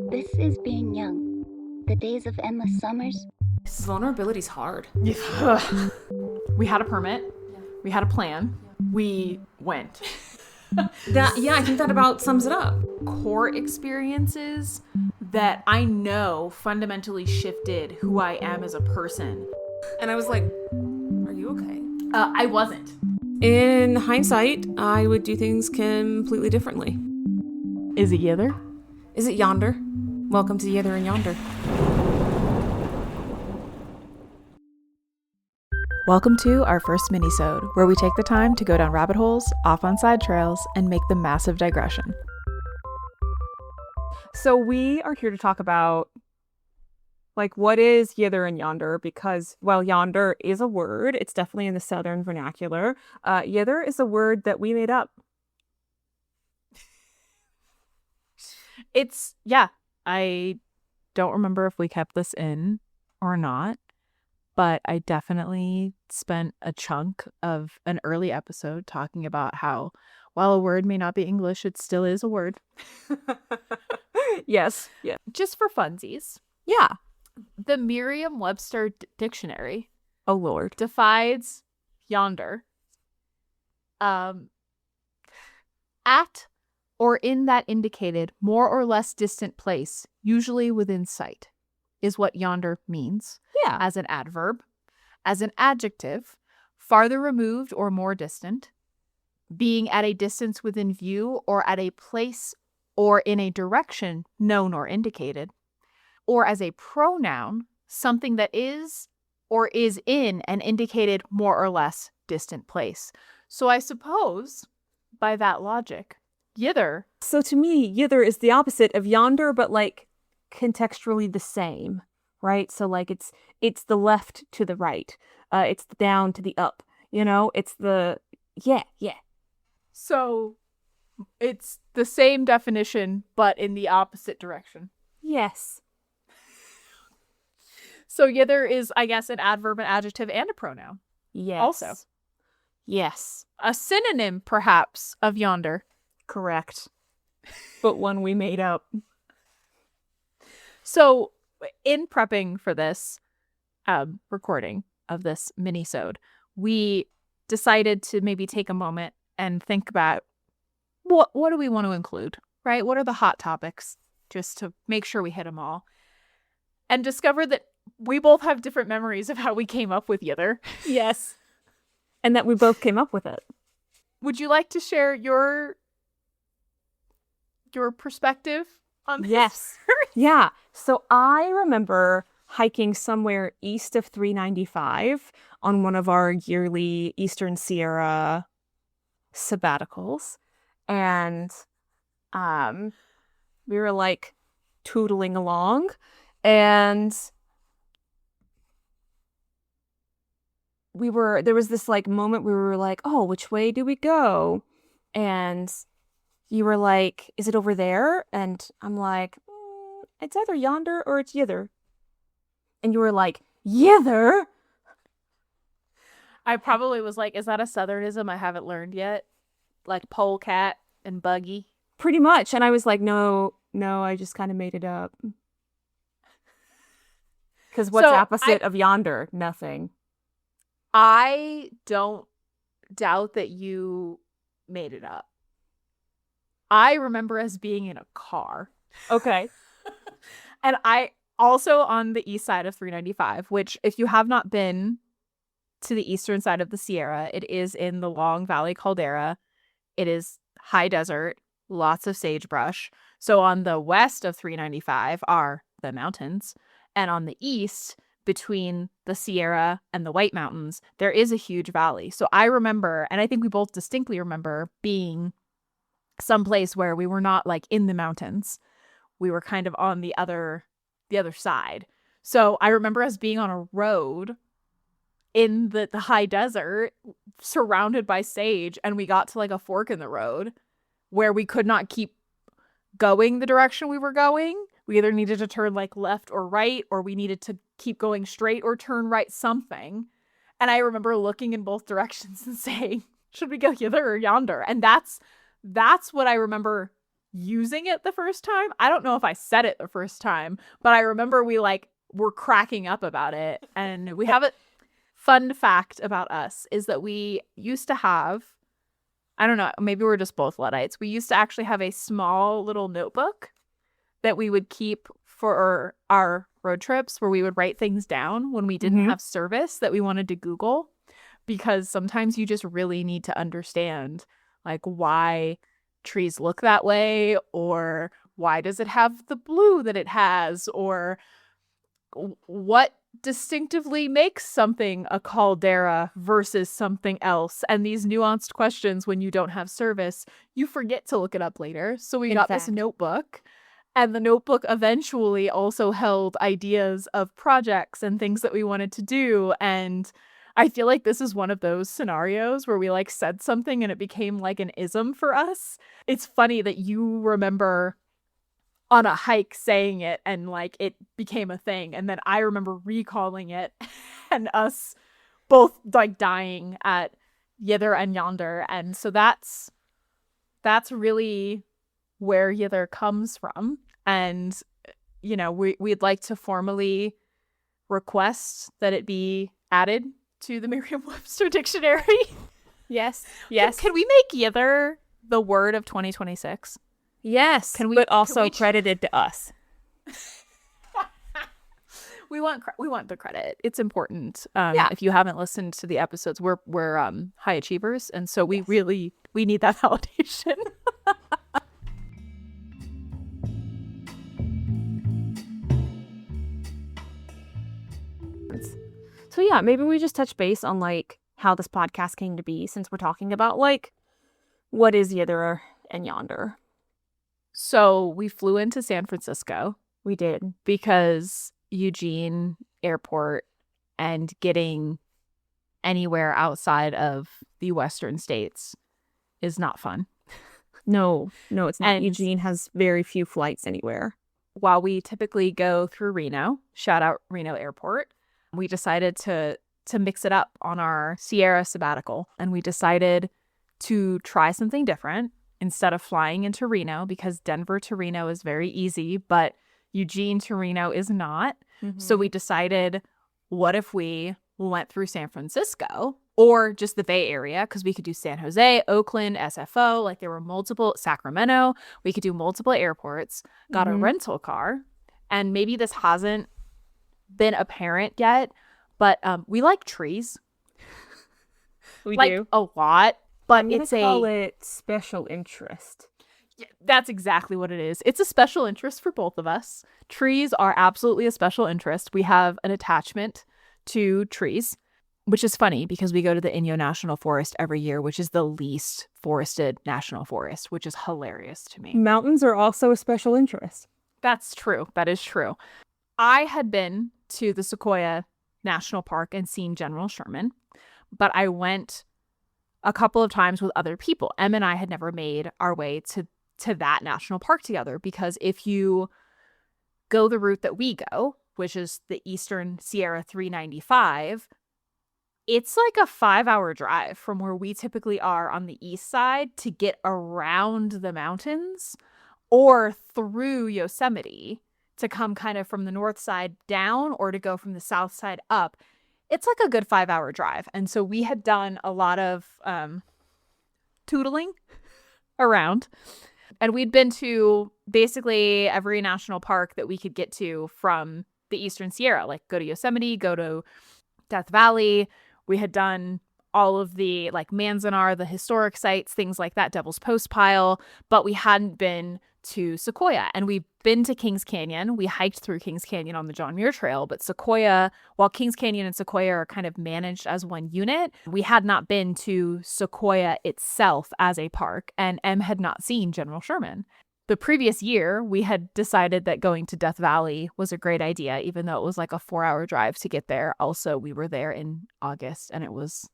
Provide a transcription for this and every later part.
This is being young. The days of endless summers. Vulnerability's hard. We had a permit. We had a plan. We went. I think that about sums it up. Core experiences that I know fundamentally shifted who I am as a person. And I was like, are you okay? I wasn't. In hindsight, I would do things completely differently. Is it Yither? Is it Yonder? Welcome to Yither and Yonder. Welcome to our first Minisode, where we take the time to go down rabbit holes, off on side trails, and make the massive digression. So we are here to talk about, what is Yither and Yonder? Because, while Yonder is a word, it's definitely in the Southern vernacular. Yither is a word that we made up. I don't remember if we kept this in or not, but I definitely spent a chunk of an early episode talking about how, while a word may not be English, it still is a word. Yes. Yeah. Just for funsies. Yeah. The Merriam-Webster dictionary Oh, Lord. defines yonder at or in that indicated more or less distant place, usually within sight, is what yonder means. Yeah. As an adverb, as an adjective, farther removed or more distant, being at a distance within view or at a place or in a direction known or indicated, or as a pronoun, something that is or is in an indicated more or less distant place. So I suppose, by that logic, Yither. So to me, Yither is the opposite of Yonder, but contextually the same, right? So it's the left to the right. It's the down to the up. It's the yeah. So it's the same definition, but in the opposite direction. Yes. So Yither is, I guess, an adverb, an adjective, and a pronoun. Yes. Also. Yes. A synonym, perhaps, of yonder. Correct. But one we made up. So, in prepping for this recording of this minisode, we decided to maybe take a moment and think about what do we want to include, right? What are the hot topics, just to make sure we hit them all, and discover that we both have different memories of how we came up with Yither. Yes. And that we both came up with it. Would you like to share your perspective on this? Yes. Yeah. So I remember hiking somewhere east of 395 on one of our yearly Eastern Sierra sabbaticals. And we were tootling along, and there was this moment where we were like, oh, which way do we go? And you were like, is it over there? And I'm like, it's either Yonder or it's Yither. And you were like, Yither? I probably was like, is that a Southernism I haven't learned yet? Like polecat and buggy? Pretty much. And I was like, no, I just kind of made it up. Because what's opposite of Yonder? Nothing. I don't doubt that you made it up. I remember us being in a car. Okay. And I also on the east side of 395, which if you have not been to the eastern side of the Sierra, it is in the Long Valley Caldera. It is high desert, lots of sagebrush. So on the west of 395 are the mountains. And on the east, between the Sierra and the White Mountains, there is a huge valley. So I remember, and I think we both distinctly remember, being someplace where we were not in the mountains. We were kind of on the other side. So I remember us being on a road in the high desert surrounded by sage, and we got to a fork in the road where we could not keep going the direction we were going. We either needed to turn left or right, or we needed to keep going straight or turn right, something. And I remember looking in both directions and saying, should we go Yither or Yonder? And that's what I remember using it the first time. I don't know if I said it the first time, but I remember we like were cracking up about it. And we have a fun fact about us is that we used to have, I don't know, maybe we're just both Luddites. We used to actually have a small little notebook that we would keep for our road trips where we would write things down when we didn't have service that we wanted to Google, because sometimes you just really need to understand like why trees look that way, or why does it have the blue that it has, or what distinctively makes something a caldera versus something else. And these nuanced questions, when you don't have service, you forget to look it up later. So we got this notebook, and the notebook eventually also held ideas of projects and things that we wanted to do. And I feel like this is one of those scenarios where we like said something and it became like an ism for us. It's funny that you remember on a hike saying it and like it became a thing, and then I remember recalling it and us both like dying at Yither and Yonder. And so that's really where Yither comes from. And you know, we'd like to formally request that it be added to the Merriam-Webster dictionary. Yes. Can we make Yither the word of 2026? Yes. But also credited to us. We want the credit. It's important. If you haven't listened to the episodes, we're high achievers, and so we need that validation. So yeah, maybe we just touch base on like how this podcast came to be, since we're talking about like what is Yither and Yonder. So we flew into San Francisco. We did. Because Eugene Airport and getting anywhere outside of the Western states is not fun. No, it's not. And Eugene has very few flights anywhere. While we typically go through Reno, shout out Reno Airport, we decided to mix it up on our Sierra sabbatical. And we decided to try something different instead of flying into Reno, because Denver to Reno is very easy, but Eugene to Reno is not. So we decided, what if we went through San Francisco or just the Bay Area? Because we could do San Jose, Oakland, SFO, like there were multiple, Sacramento. We could do multiple airports, got a rental car. And maybe this hasn't been apparent yet, but we like trees. We like, do a lot, but I'm gonna call it special interest. Yeah, that's exactly what it is. It's a special interest for both of us. Trees are absolutely a special interest. We have an attachment to trees, which is funny because we go to the Inyo National Forest every year, which is the least forested national forest, which is hilarious to me. Mountains are also a special interest. That's true. That is true. I had been to the Sequoia National Park and seen General Sherman, but I went a couple of times with other people. Em and I had never made our way to that national park together, because if you go the route that we go, which is the Eastern Sierra 395, it's like a 5-hour drive from where we typically are on the east side to get around the mountains or through Yosemite to come kind of from the north side down, or to go from the south side up. It's like a good 5-hour drive. And so we had done a lot of tootling around. And we'd been to basically every national park that we could get to from the Eastern Sierra, like go to Yosemite, go to Death Valley. We had done all of the like Manzanar, the historic sites, things like that, Devil's Postpile, but we hadn't been to Sequoia. And we've been to Kings Canyon. We hiked through Kings Canyon on the John Muir Trail, but Sequoia, while Kings Canyon and Sequoia are kind of managed as one unit, we had not been to Sequoia itself as a park, and Em had not seen General Sherman. The previous year, we had decided that going to Death Valley was a great idea, even though it was like a 4-hour drive to get there. Also, we were there in August and it was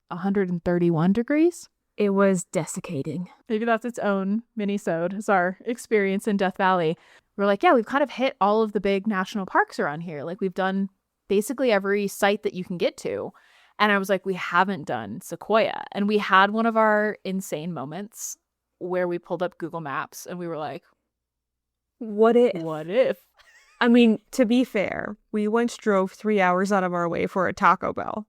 131 degrees. It was desiccating. Maybe that's its own minisode, is our experience in Death Valley. We're like, yeah, we've kind of hit all of the big national parks around here. Like we've done basically every site that you can get to. And I was like, we haven't done Sequoia. And we had one of our insane moments where we pulled up Google Maps and we were like, What if? what if? I mean, to be fair, we once drove 3 hours out of our way for a Taco Bell.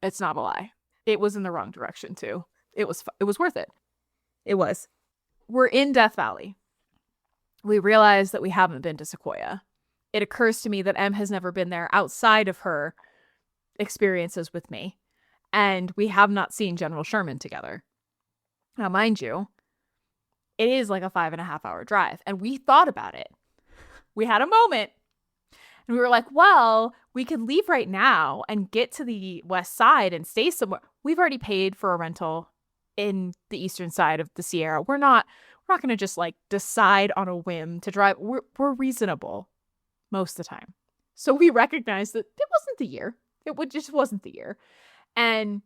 It's not a lie. It was in the wrong direction too. It was worth it. It was. We're in Death Valley. We realize that we haven't been to Sequoia. It occurs to me that Em has never been there outside of her experiences with me. And we have not seen General Sherman together. Now, mind you, it is like a 5.5-hour drive. And we thought about it. We had a moment. And we were like, well, we could leave right now and get to the west side and stay somewhere. We've already paid for a rental in the eastern side of the Sierra. We're not going to just like decide on a whim to drive. We're reasonable most of the time. So we recognized that it wasn't the year. Just wasn't the year. And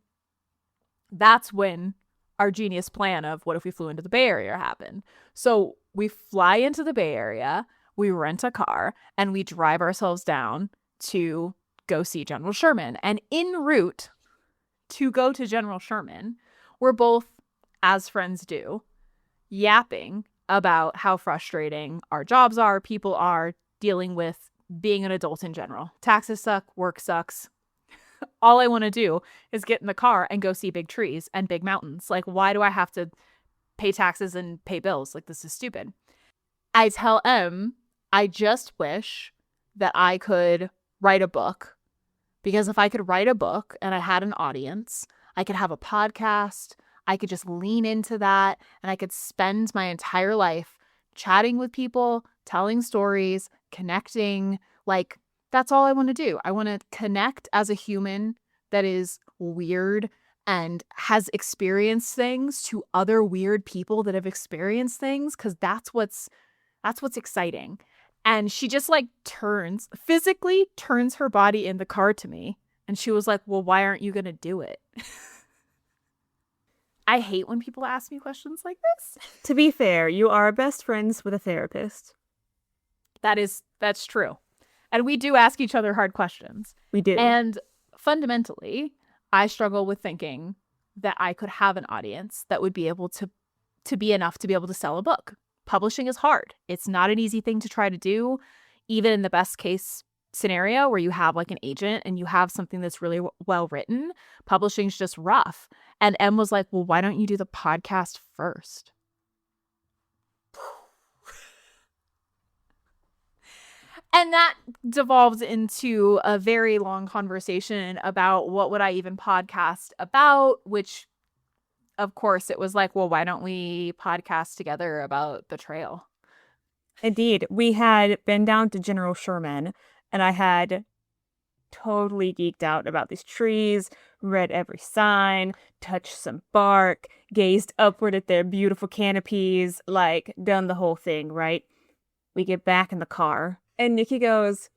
that's when our genius plan of what if we flew into the Bay Area happened. So we fly into the Bay Area, we rent a car, and we drive ourselves down to go see General Sherman. And en route to go to General Sherman, we're both, as friends do, yapping about how frustrating our jobs are, people are, dealing with being an adult in general. Taxes suck, work sucks. All I want to do is get in the car and go see big trees and big mountains. Like, why do I have to pay taxes and pay bills? Like, this is stupid. I tell Em, I just wish that I could write a book, because if I could write a book and I had an audience, I could have a podcast, I could just lean into that, and I could spend my entire life chatting with people, telling stories, connecting. Like, that's all I want to do. I want to connect as a human that is weird and has experienced things to other weird people that have experienced things, because that's what's exciting. And she just like physically turns her body in the car to me. And she was like, well, why aren't you going to do it? I hate when people ask me questions like this. To be fair, you are best friends with a therapist. That's true. And we do ask each other hard questions. We do. And fundamentally, I struggle with thinking that I could have an audience that would be able to be enough to be able to sell a book. Publishing is hard. It's not an easy thing to try to do, even in the best case scenario where you have like an agent and you have something that's really well written. Publishing's just rough. And Em was like, well, why don't you do the podcast first? And that devolved into a very long conversation about what would I even podcast about, which, of course, it was like, well, why don't we podcast together about the trail? Indeed. We had been down to General Sherman, and I had totally geeked out about these trees, read every sign, touched some bark, gazed upward at their beautiful canopies, like, done the whole thing, right? We get back in the car. And Nikki goes,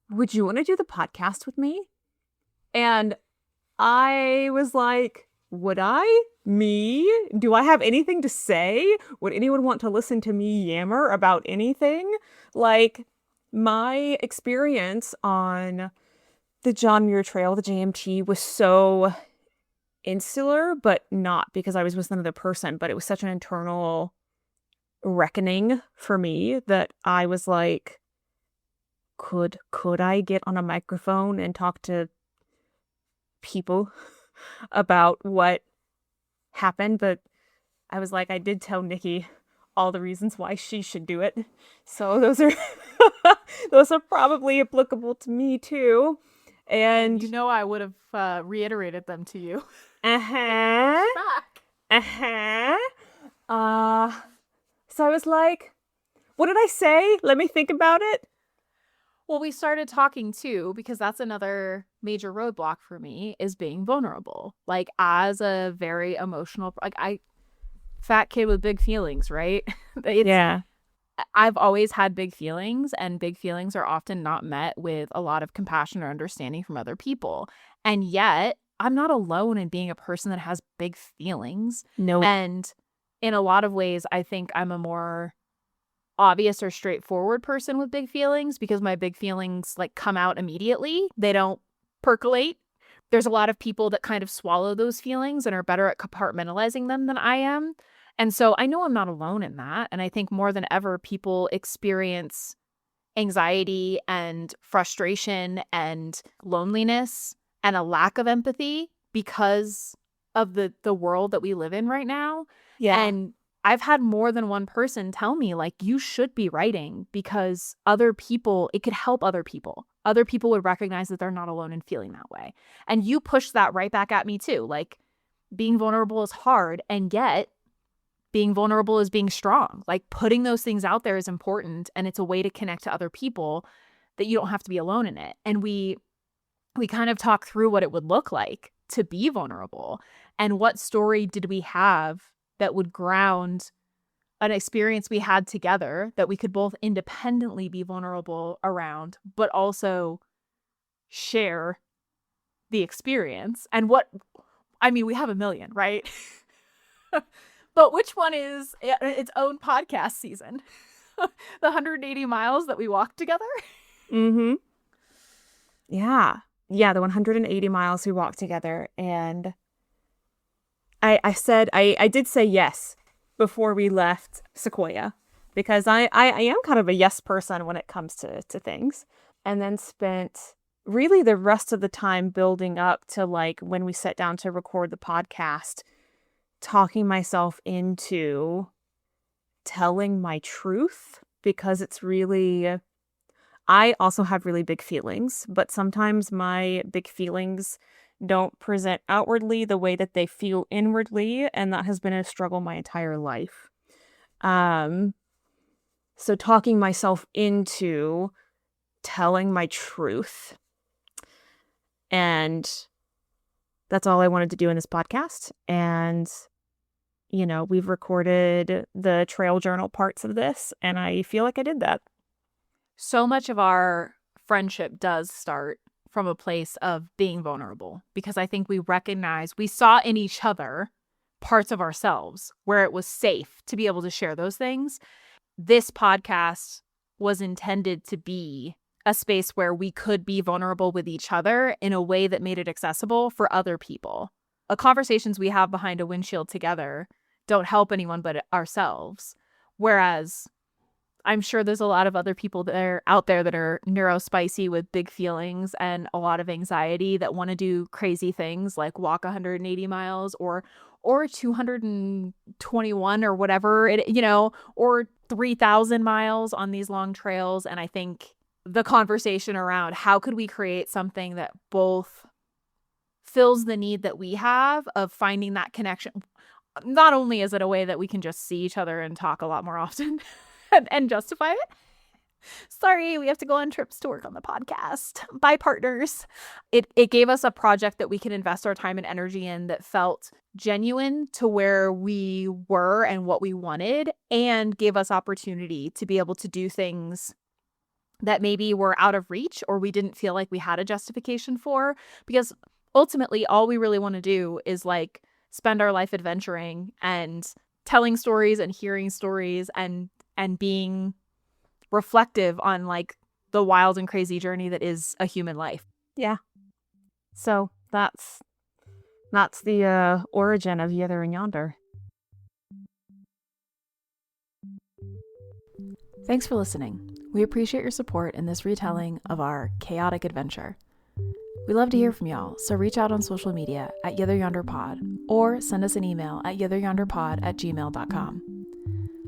would you want to do the podcast with me? And I was like, would I? Me? Do I have anything to say? Would anyone want to listen to me yammer about anything? Like, my experience on the John Muir Trail, the JMT, was so insular, but not because I was with another person, but it was such an internal reckoning for me that I was like, could I get on a microphone and talk to people about what happened? But I was like, I did tell Nikki all the reasons why she should do it, so those are those are probably applicable to me too. And you know, I would have reiterated them to you. So I was like, what did I say? Let me think about it. Well, we started talking too, because that's another major roadblock for me, is being vulnerable. Like, as a very emotional, fat kid with big feelings, right? Yeah. I've always had big feelings, and big feelings are often not met with a lot of compassion or understanding from other people. And yet, I'm not alone in being a person that has big feelings. No. And in a lot of ways, I think I'm a more obvious or straightforward person with big feelings, because my big feelings like come out immediately. They don't percolate there's a lot of people that kind of swallow those feelings and are better at compartmentalizing them than I am. And so I know I'm not alone in that. And I think more than ever, people experience anxiety and frustration and loneliness and a lack of empathy because of the world that we live in right now. Yeah. And I've had more than one person tell me, like, you should be writing because other people, it could help other people. Other people would recognize that they're not alone in feeling that way. And you push that right back at me too. Like, being vulnerable is hard, and yet being vulnerable is being strong. Like, putting those things out there is important, and it's a way to connect to other people that you don't have to be alone in it. And we kind of talk through what it would look like to be vulnerable and what story did we have that would ground an experience we had together that we could both independently be vulnerable around, but also share the experience. And we have a million, right? But which one is its own podcast season? The 180 miles that we walked together? Mm-hmm. Yeah. Yeah, the 180 miles we walked together. And I did say yes before we left Sequoia, because I am kind of a yes person when it comes to things. And then spent really the rest of the time building up to, like, when we sat down to record the podcast, talking myself into telling my truth, because it's really, I also have really big feelings, but sometimes my big feelings don't present outwardly the way that they feel inwardly, and that has been a struggle my entire life. So talking myself into telling my truth, and that's all I wanted to do in this podcast. And, you know, we've recorded the trail journal parts of this, and I feel like I did that. So much of our friendship does start from a place of being vulnerable, because I think we saw in each other parts of ourselves where it was safe to be able to share those things. This podcast was intended to be a space where we could be vulnerable with each other in a way that made it accessible for other people. The conversations we have behind a windshield together don't help anyone but ourselves. Whereas I'm sure there's a lot of other people that are out there that are neurospicy with big feelings and a lot of anxiety that want to do crazy things like walk 180 miles or 221 or whatever it, or 3,000 miles on these long trails. And I think the conversation around how could we create something that both fills the need that we have of finding that connection. Not only is it a way that we can just see each other and talk a lot more often and justify it. Sorry, we have to go on trips to work on the podcast. Bye, partners. It gave us a project that we could invest our time and energy in that felt genuine to where we were and what we wanted, and gave us opportunity to be able to do things that maybe were out of reach or we didn't feel like we had a justification for. Because ultimately, all we really want to do is, like, spend our life adventuring and telling stories and hearing stories and being reflective on, like, the wild and crazy journey that is a human life. Yeah. So that's the origin of Yither and Yonder. Thanks for listening. We appreciate your support in this retelling of our chaotic adventure. We love to hear from y'all, so reach out on social media at yitheryonderpod or send us an email at yitheryonderpod@gmail.com.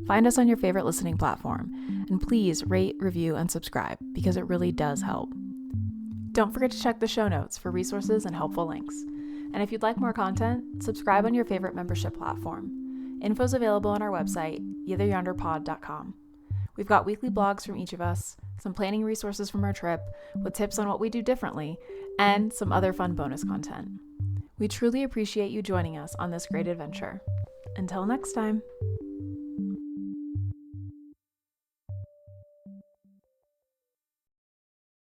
Find us on your favorite listening platform, and please rate, review, and subscribe, because it really does help. Don't forget to check the show notes for resources and helpful links. And if you'd like more content, subscribe on your favorite membership platform. Info's available on our website, yitheryonderpod.com. We've got weekly blogs from each of us, some planning resources from our trip, with tips on what we do differently, and some other fun bonus content. We truly appreciate you joining us on this great adventure. Until next time.